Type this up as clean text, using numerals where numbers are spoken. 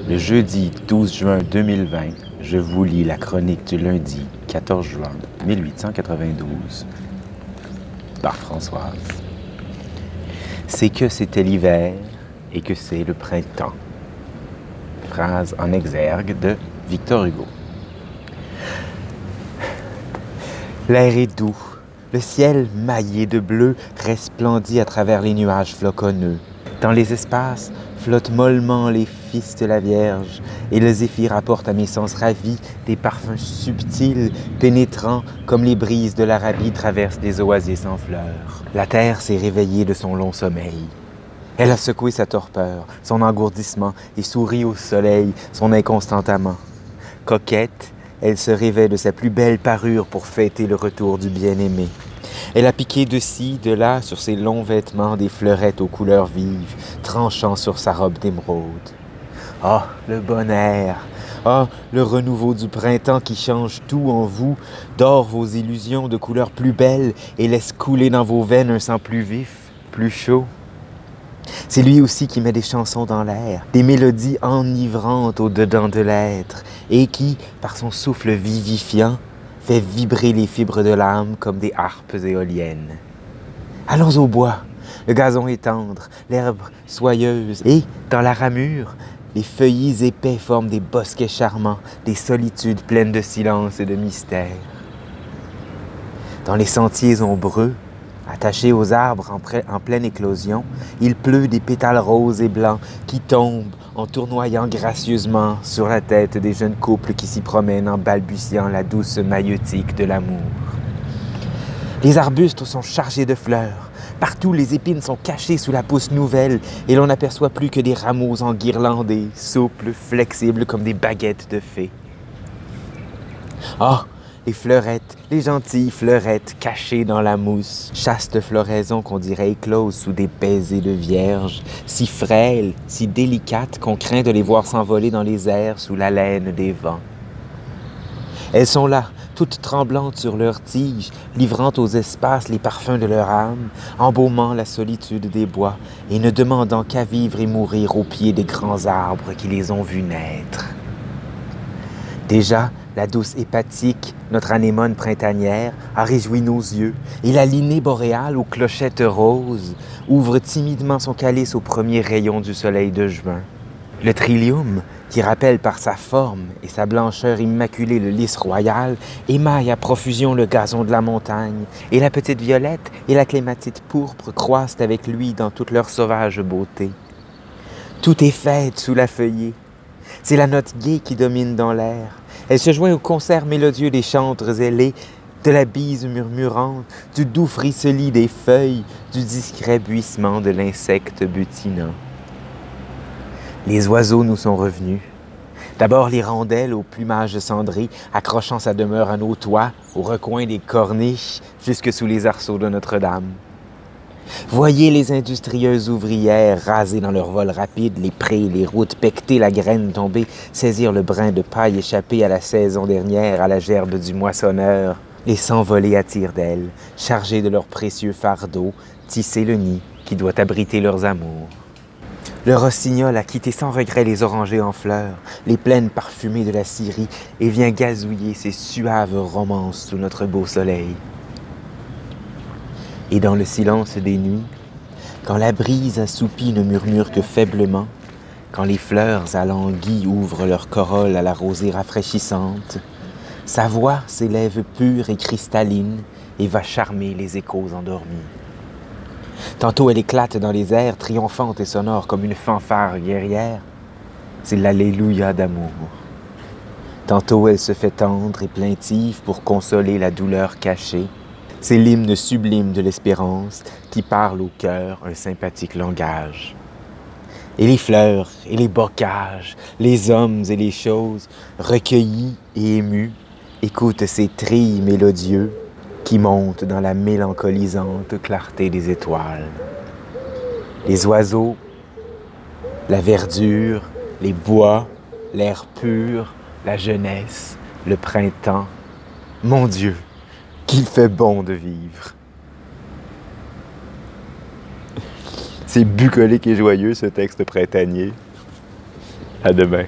Le jeudi 12 juin 2020, je vous lis la chronique du lundi 14 juin 1892 par Françoise. C'est que c'était l'hiver et que c'est le printemps. Phrase en exergue de Victor Hugo. L'air est doux, le ciel maillé de bleu resplendit à travers les nuages floconneux. Dans les espaces flottent mollement les fils de la Vierge, et le zéphyr apporte à mes sens ravis des parfums subtils, pénétrants comme les brises de l'Arabie traversent des oasis en fleurs. La terre s'est réveillée de son long sommeil. Elle a secoué sa torpeur, son engourdissement, et sourit au soleil, son inconstant amant. Coquette, elle se rêvait de sa plus belle parure pour fêter le retour du bien-aimé. Elle a piqué de ci, de là, sur ses longs vêtements, des fleurettes aux couleurs vives, tranchant sur sa robe d'émeraude. Ah, le bon air! Ah, le renouveau du printemps qui change tout en vous, dore vos illusions de couleurs plus belles et laisse couler dans vos veines un sang plus vif, plus chaud. C'est lui aussi qui met des chansons dans l'air, des mélodies enivrantes au-dedans de l'être, et qui, par son souffle vivifiant, fait vibrer les fibres de l'âme comme des harpes éoliennes. Allons au bois, le gazon est tendre, l'herbe soyeuse, et, dans la ramure, les feuillis épais forment des bosquets charmants, des solitudes pleines de silence et de mystère. Dans les sentiers ombreux, attachés aux arbres en pleine éclosion, il pleut des pétales roses et blancs qui tombent en tournoyant gracieusement sur la tête des jeunes couples qui s'y promènent en balbutiant la douce maïeutique de l'amour. Les arbustes sont chargés de fleurs. Partout, les épines sont cachées sous la pousse nouvelle et l'on n'aperçoit plus que des rameaux enguirlandés, souples, flexibles comme des baguettes de fées. Ah! Les fleurettes, les gentilles fleurettes cachées dans la mousse, chaste floraison qu'on dirait éclose sous des baisers de vierge, si frêles, si délicates qu'on craint de les voir s'envoler dans les airs sous l'haleine des vents. Elles sont là, toutes tremblantes sur leurs tiges, livrant aux espaces les parfums de leur âme, embaumant la solitude des bois et ne demandant qu'à vivre et mourir au pied des grands arbres qui les ont vus naître. Déjà, la douce hépatique, notre anémone printanière, a réjoui nos yeux, et la linée boréale aux clochettes roses ouvre timidement son calice aux premiers rayons du soleil de juin. Le trillium, qui rappelle par sa forme et sa blancheur immaculée le lys royal, émaille à profusion le gazon de la montagne, et la petite violette et la clématite pourpre croissent avec lui dans toute leur sauvage beauté. Tout est fête sous la feuillée. C'est la note gaie qui domine dans l'air. Elle se joint au concert mélodieux des chantres ailés, de la bise murmurante, du doux frisselis des feuilles, du discret buissement de l'insecte butinant. Les oiseaux nous sont revenus. D'abord l'hirondelle au plumage cendré, accrochant sa demeure à nos toits, au recoin des corniches, jusque sous les arceaux de Notre-Dame. Voyez les industrieuses ouvrières raser dans leur vol rapide les prés, les routes, becter la graine tombée, saisir le brin de paille échappé à la saison dernière à la gerbe du moissonneur, et s'envoler à tire-d'aile, chargés de leurs précieux fardeaux, tisser le nid qui doit abriter leurs amours. Le rossignol a quitté sans regret les orangers en fleurs, les plaines parfumées de la Syrie, et vient gazouiller ses suaves romances sous notre beau soleil. Et dans le silence des nuits, quand la brise assoupie ne murmure que faiblement, quand les fleurs alanguies ouvrent leur corolle à la rosée rafraîchissante, sa voix s'élève pure et cristalline et va charmer les échos endormis. Tantôt elle éclate dans les airs, triomphante et sonore comme une fanfare guerrière. C'est l'Alléluia d'amour. Tantôt elle se fait tendre et plaintive pour consoler la douleur cachée. C'est l'hymne sublime de l'espérance qui parle au cœur un sympathique langage. Et les fleurs et les bocages, les hommes et les choses, recueillis et émus, écoutent ces trilles mélodieux qui montent dans la mélancolisante clarté des étoiles. Les oiseaux, la verdure, les bois, l'air pur, la jeunesse, le printemps. Mon Dieu, qu'il fait bon de vivre! C'est bucolique et joyeux, ce texte printanier. À demain.